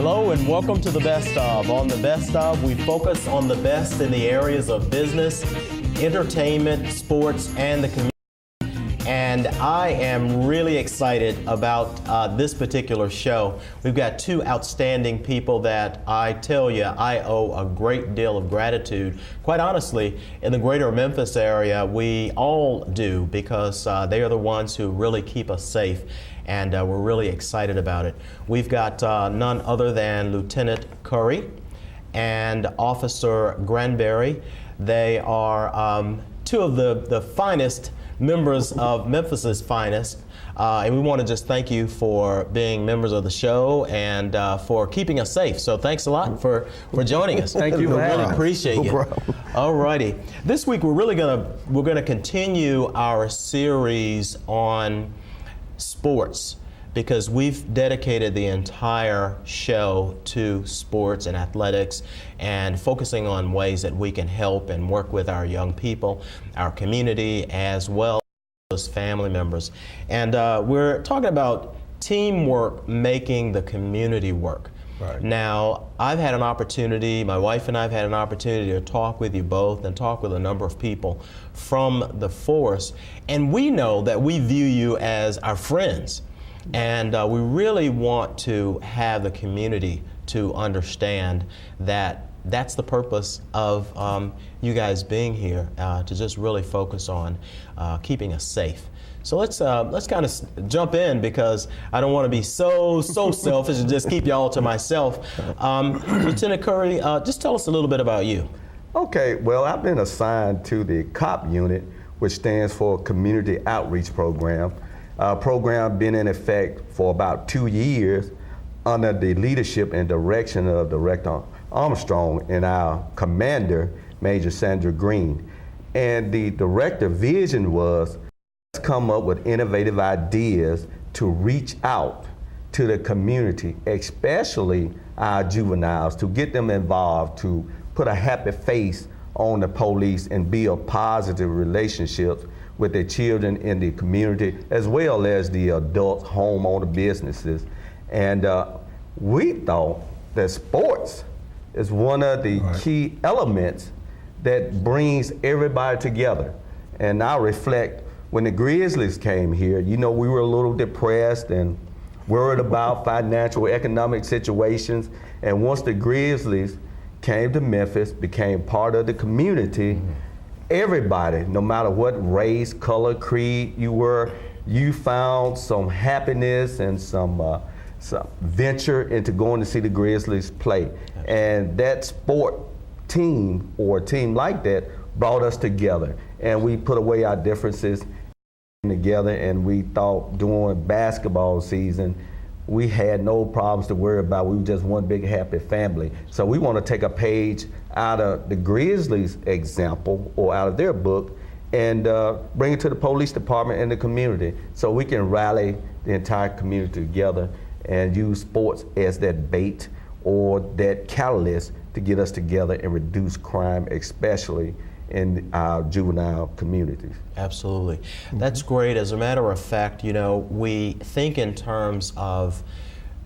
Hello and welcome to The Best Of. On The Best Of, we focus on the best in the areas of business, entertainment, sports, and the community. And I am really excited about this particular show. We've got two outstanding people that I tell you I owe a great deal of gratitude. Quite honestly, in the greater Memphis area, we all do, because they are the ones who really keep us safe. And we're really excited about it. We've got none other than Lieutenant Currie and Officer Grandberry. They are two of the finest members of Memphis's finest. And we want to just thank you for being members of the show and for keeping us safe. So thanks a lot for joining us. Thank you. We really appreciate you. All righty. This week we're gonna continue our series on sports, because we've dedicated the entire show to sports and athletics and focusing on ways that we can help and work with our young people, our community, as well as family members. And we're talking about teamwork making the community work. Right. Now, I've had an opportunity, my wife and I have had an opportunity to talk with you both and talk with a number of people from the force, and we know that we view you as our friends, and we really want to have the community to understand that that's the purpose of you guys being here, to just really focus on keeping us safe. So let's kind of jump in, because I don't want to be so selfish and just keep y'all to myself. Lieutenant Currie, just tell us a little bit about you. Okay, well, I've been assigned to the COP unit, which stands for Community Outreach Program. Program been in effect for about 2 years under the leadership and direction of Director Armstrong and our commander, Major Sandra Green. And the director vision was come up with innovative ideas to reach out to the community, especially our juveniles, to get them involved, to put a happy face on the police and build positive relationships with the children in the community, as well as the adults, homeowner businesses. And we thought that sports is one of the key elements that brings everybody together. And I reflect, when the Grizzlies came here, you know, we were a little depressed and worried about financial, economic situations. And once the Grizzlies came to Memphis, became part of the community, everybody, no matter what race, color, creed you were, you found some happiness and some venture into going to see the Grizzlies play. And that sport team, or a team like that, brought us together. And we put away our differences together, and we thought during basketball season, we had no problems to worry about. We were just one big happy family. So we want to take a page out of the Grizzlies example, or out of their book, and bring it to the police department and the community, so we can rally the entire community together and use sports as that bait or that catalyst to get us together and reduce crime, especially in our juvenile communities. Absolutely. That's great. As a matter of fact, you know, we think in terms of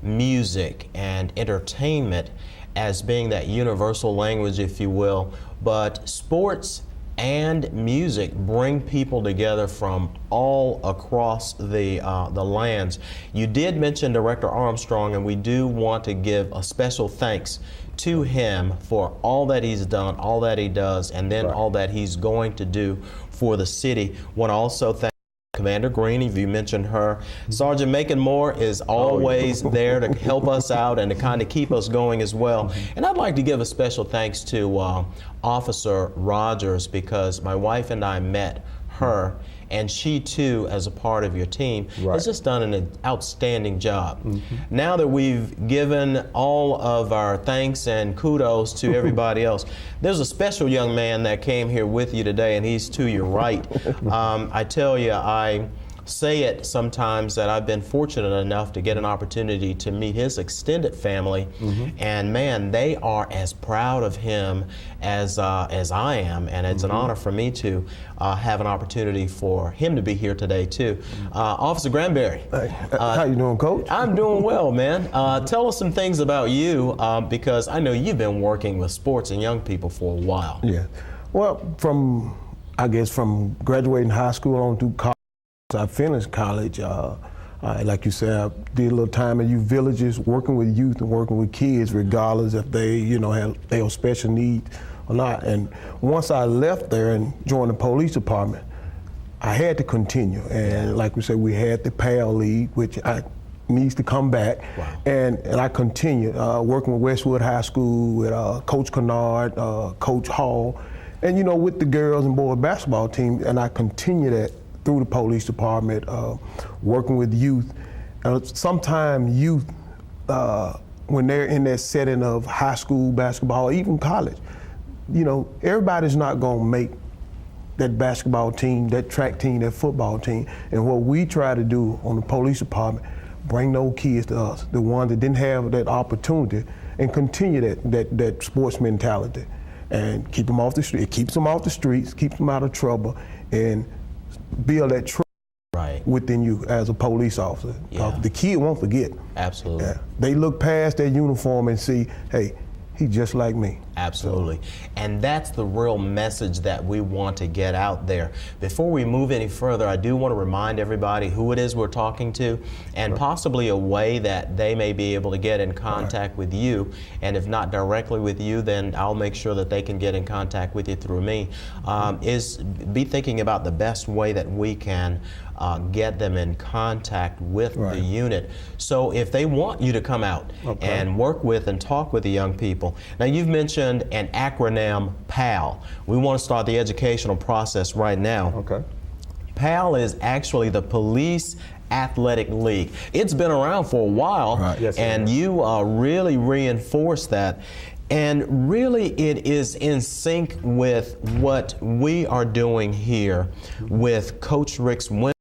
music and entertainment as being that universal language, if you will, but sports and music bring people together from all across the lands. You did mention Director Armstrong, and we do want to give a special thanks to him for all that he's done, all that he does, and then all that he's going to do for the city. Want to also thank Commander Green, if you mentioned her. Sergeant Macon Moore is always there to help us out and to kind of keep us going as well. And I'd like to give a special thanks to Officer Rogers, because my wife and I met her, and she too, as a part of your team, has just done an outstanding job. Now that we've given all of our thanks and kudos to everybody else, there's a special young man that came here with you today, and he's to your right. I tell you, I say it sometimes that I've been fortunate enough to get an opportunity to meet his extended family, and man, they are as proud of him as I am, and it's an honor for me to have an opportunity for him to be here today too. Officer Grandberry. Hey, how you doing, Coach? I'm doing well, man. Tell us some things about you, because I know you've been working with sports and young people for a while. Yeah. Well, from graduating high school on through college, I finished college. Like you said, I did a little time in youth villages, working with youth and working with kids, regardless if they, have special needs or not. And once I left there and joined the police department, I had to continue. And like we said, we had the PAL League, which needs to come back. Wow. And I continued working with Westwood High School, with Coach Kennard, Coach Hall, and with the girls and boys basketball team. And I continued that through the police department, working with youth. Sometimes youth, when they're in that setting of high school basketball, even college, everybody's not gonna make that basketball team, that track team, that football team. And what we try to do on the police department, bring those kids to us, the ones that didn't have that opportunity, and continue that sports mentality, and keep them off the street. It keeps them off the streets, keeps them out of trouble, and build that trust within you as a police officer. The kid won't forget. Absolutely. Yeah. They look past their uniform and see, hey, he's just like me. Absolutely. And that's the real message that we want to get out there. Before we move any further, I do want to remind everybody who it is we're talking to, and possibly a way that they may be able to get in contact with you. And if not directly with you, then I'll make sure that they can get in contact with you through me. Is be thinking about the best way that we can get them in contact with the unit. So if they want you to come out and work with and talk with the young people. Now, you've mentioned an acronym, PAL. We want to start the educational process right now. Okay. PAL is actually the Police Athletic League. It's been around for a while, and you really reinforced that. And really, it is in sync with what we are doing here with Coach Rick's Women.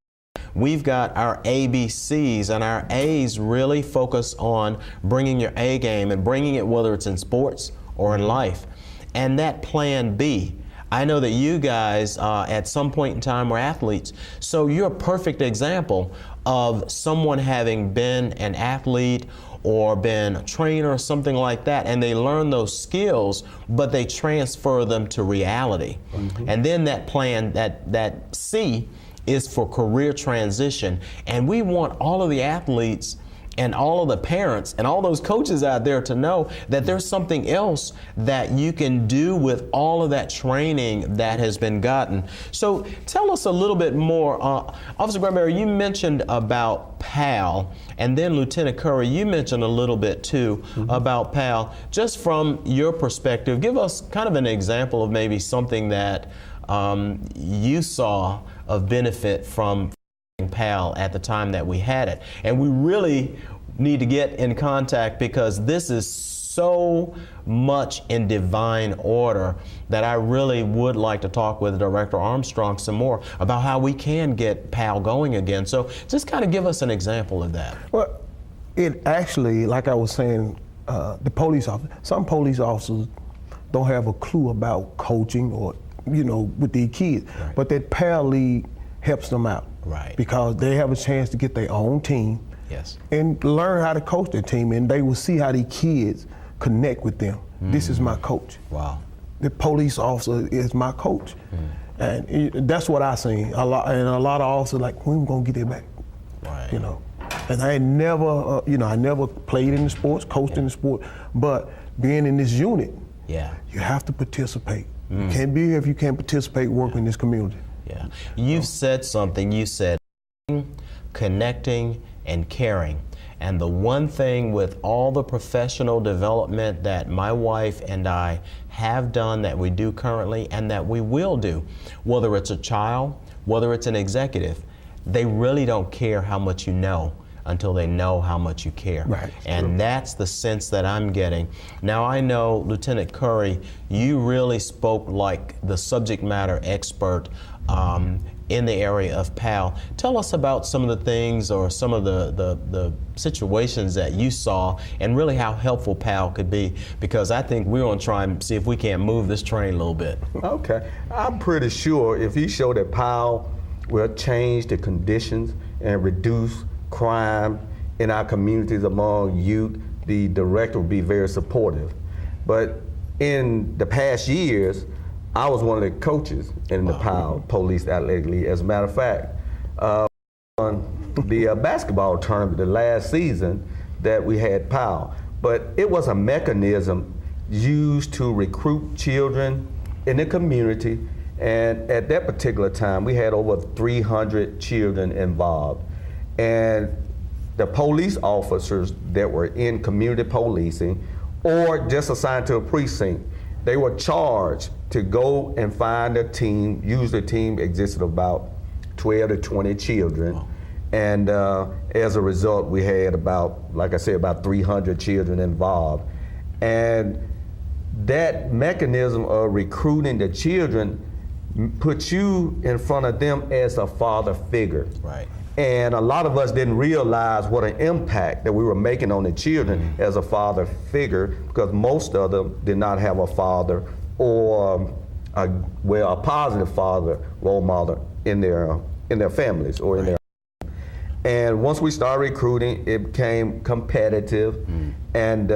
We've got our ABCs, and our A's really focus on bringing your A game and bringing it, whether it's in sports or in life. And that plan B, I know that you guys at some point in time were athletes, so you're a perfect example of someone having been an athlete or been a trainer or something like that, and they learn those skills, but they transfer them to reality. And then that plan, that C, is for career transition. And we want all of the athletes and all of the parents and all those coaches out there to know that there's something else that you can do with all of that training that has been gotten. So tell us a little bit more. Officer Grandberry, you mentioned about PAL, and then Lieutenant Currie, you mentioned a little bit too about PAL. Just from your perspective, give us kind of an example of maybe something that you saw of benefit from PAL at the time that we had it. And we really need to get in contact, because this is so much in divine order that I really would like to talk with Director Armstrong some more about how we can get PAL going again. So just kind of give us an example of that. Well, it actually, like I was saying, the police officer, some police officers don't have a clue about coaching or, with these kids. But that PAL League helps them out. Because they have a chance to get their own team and learn how to coach their team, and they will see how these kids connect with them. This is my coach. Wow. The police officer is my coach. And that's what I seen. A lot of officers like, when we gonna get it back? And I never, I never played in the sports, coached in the sport, but being in this unit, you have to participate. You can't be here if you can't participate, work in this community. You've said something. You said connecting and caring. And the one thing with all the professional development that my wife and I have done, that we do currently, and that we will do, whether it's a child, whether it's an executive, they really don't care how much you know until they know how much you care. And that's the sense that I'm getting. Now, I know, Lieutenant Currie, you really spoke like the subject matter expert in the area of PAL. Tell us about some of the things or some of the situations that you saw and really how helpful PAL could be, because I think we're going to try and see if we can't move this train a little bit. Okay. I'm pretty sure if you show that PAL will change the conditions and reduce crime in our communities among youth, the director will be very supportive. But in the past years, I was one of the coaches in the PAL Police Athletic League. As a matter of fact, on the basketball tournament the last season that we had PAL, but it was a mechanism used to recruit children in the community, and at that particular time we had over 300 children involved. And the police officers that were in community policing or just assigned to a precinct, they were charged to go and find a team. Usually a team existed of about 12 to 20 children. Wow. And as a result, we had about, like I said, about 300 children involved. And that mechanism of recruiting the children puts you in front of them as a father figure. Right. And a lot of us didn't realize what an impact that we were making on the children as a father figure, because most of them did not have a father or a positive father role model in their families or in their. And once we started recruiting, it became competitive. And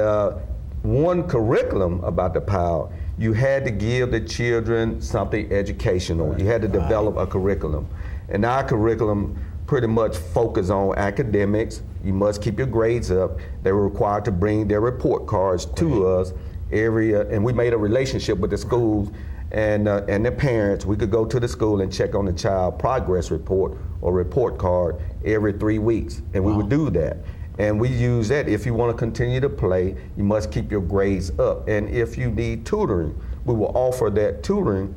one curriculum about the PAL, you had to give the children something educational. You had to develop a curriculum. And our curriculum pretty much focused on academics. You must keep your grades up. They were required to bring their report cards to us and we made a relationship with the schools and their parents. We could go to the school and check on the child progress report or report card every 3 weeks, and we would do that. And we use that. If you want to continue to play, you must keep your grades up. And if you need tutoring, we will offer that tutoring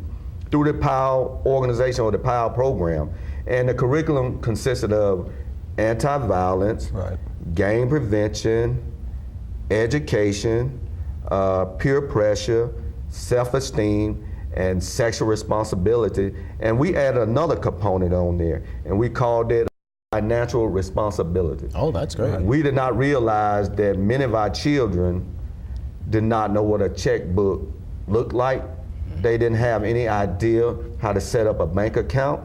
through the PAL organization or the PAL program. And the curriculum consisted of anti-violence, gang prevention, education, peer pressure, self-esteem, and sexual responsibility. And we added another component on there, and we called it financial responsibility. Oh, that's great. We did not realize that many of our children did not know what a checkbook looked like. They didn't have any idea how to set up a bank account.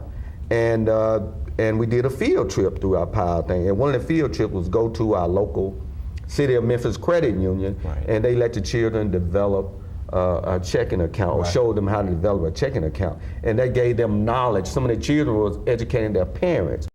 And we did a field trip through our PAL thing. And one of the field trips was go to our local City of Memphis Credit Union, and they let the children develop a checking account or showed them how to develop a checking account. And they gave them knowledge. Some of the children was educating their parents.